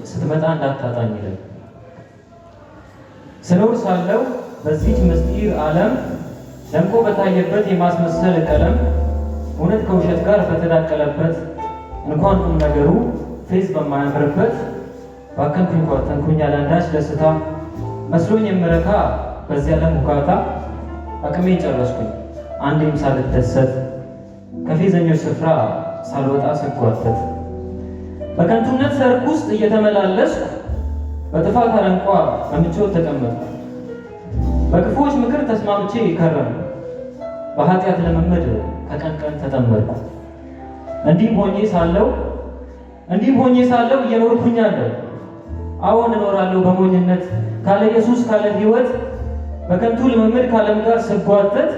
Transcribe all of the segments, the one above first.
ስትመጣ እንዳታጣኝ ይላል። ስኖር ሳለው በዚህች ምስጢር ዓለም ደምቆ በታየበት የማስመሰል ቀለም እውነት ከውሸት ጋር በተዳቀለበት እንኳን ቁም ነገሩ ፌዝ በማያምርበት ባከንኩኝ ኳተንኩኝ ያለአንዳች ደስታ መስሎኝ የምረካ በዚህ ዓለም ሁካታ አቅሜን ጨረስኩኝ አንዴም ሳልደሰት ከፌዘኞች ስፍራ ሳልወጣ ስጓተት በከንቱነት ሰርክ ውስጥ እየተመላለስኩ በጥፋት አረንቋ በምቾት ተቀመጥኩ። በክፉዎች ምክር ተስማምቼ ከረምኩ በኃጢአት ልምምድ ከቀን ቀን ተጠመድኩ። እንዲህም ሆኜ ሳለው እየኖርኩኝ አለሁ። አዎን እኖራለሁ በሞኝነት ካለ ኢየሱስ ካለ ሕይወት በከንቱ ልምምድ ካለም ጋር ስጓተት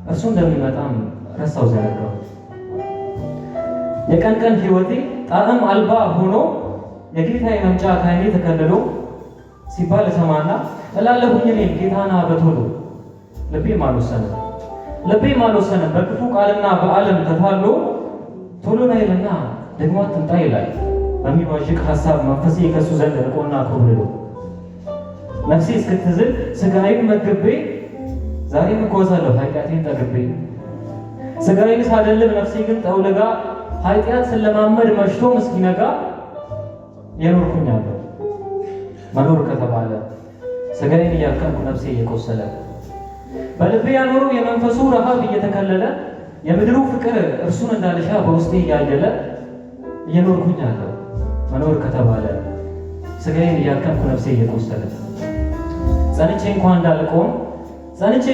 እርሱ እንደሚመጣም ረሳው ዘነጋው። የቀን ቀን ሕይወቴ ጣዕም አልባ ሆኖ የጌታዬ መምጫ ከዓይኔ ተከልሎ ሲባል እሰማና እላለሁኝ እኔም ጌታና በቶሎ ልቤም አልወሰነም በክፉ ቃልና በዓለም ተታሎ ቶሎ ናይልና ደግሞ አትምጣ ይላል በሚዋዥቅ ሐሳብ መንፈሴ ከሱ ዘንድ ርቆና ኮብልሎ ነፍሴ እስክትዝል ሥጋዬን መግቤ ዛሬም እጓዛለሁ ኃጢአቴን ጠግቤ ሥጋዬን ሳደልብ ነፍሴ ግን ጠውልጋ ኃጢአት ስለማመድ መሽቶም እስኪነጋ የኖርኩኛለሁ መኖር ከተባለ ሥጋዬን እያከምኩ ነፍሴ እየቆሰለ በልቤ ያኖረው የመንፈሱ ረሃብ እየተከለለ የምድሩ ፍቅር እርሱን እንዳልሻ በውስጤ እያየለ እየኖርኩኛለሁ መኖር ከተባለ ሥጋዬን እያከምኩ ነፍሴ እየቆሰለ ጸንቼ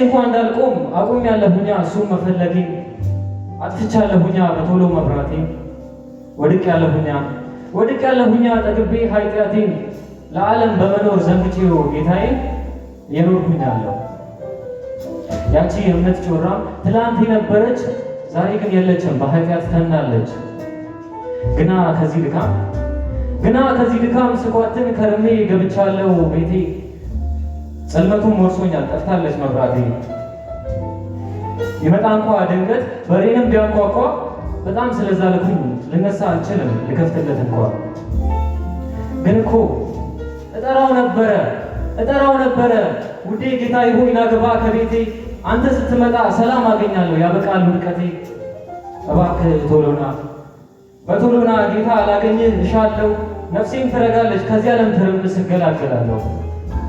እንኳን እንዳልቆም አቁሜያለሁኛ እሱን መፈለጌን አጥፍቻለሁኛ በቶሎ መብራቴን ወድቄያለሁኛ ጠግቤ ኃጢአቴን ለዓለም በመኖር ዘንግቼው ጌታዬን እየኖርኩኛለሁ። ያቺ የእምነት ጮራም ትላንት የነበረች ዛሬ ግን የለችም በኃጢአት ተናለች። ግና ከዚህ ድካም ስኳትን ከርሜ ገብቻለሁ ቤቴ ጽልመቱም ወርሶኛል ጠፍታለች መብራቴ። ይመጣ እንኳ ድንገት በሬንም ቢያንኳኳ በጣም ስለዛልኩኝ ልነሳ አልችልም ልከፍትለት እንኳ። ግን እኮ እጠራው ነበረ ውዴ ጌታዬ ሆይ ና ግባ ከቤቴ አንተ ስትመጣ ሰላም አገኛለሁ ያበቃል ውድቀቴ። እባክህ በቶሎና ጌታ አላገኝህ እሻለሁ ነፍሴም ትረጋለች ከዚህ ዓለም ትርምስ እገላገላለሁ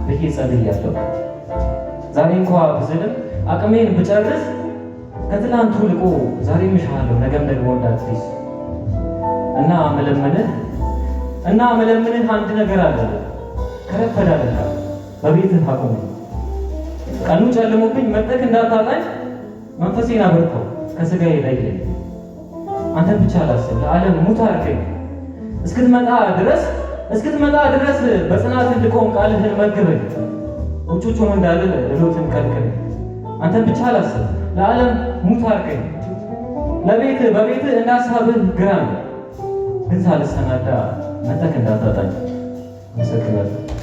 ብዬ ጸልያለሁ። ዛሬ እንኳ ብዝልም አቅሜን ብጨርስ ከትላንቱ ልቆ ዛሬም እሻለሁ ነገም ደግሞ እንዳትስ እና መለምንህ አንድ ነገር አለ ከረፈዳለና በቤትህ አቁመኝ። ቀኑ ጨልሞብኝ መጠቅ እንዳታጣኝ መንፈሴን አበርተው ከሥጋዬ ለየኝ። አንተን ብቻ ላስብ ለዓለም ሙት አድርገኝ እስክትመጣ ድረስ በጽናት እንድቆም ቃልህን መግበኝ። ውጩጩን እንዳልል እሎትን ከልክለኝ። አንተን ብቻ ላስብ ለዓለም ሙት አድርገኝ። በቤትህ እንዳሳብህ ግራኝ ግን ሳልሰናዳ መጠቅ እንዳታጣኝ። አመሰግናለሁ።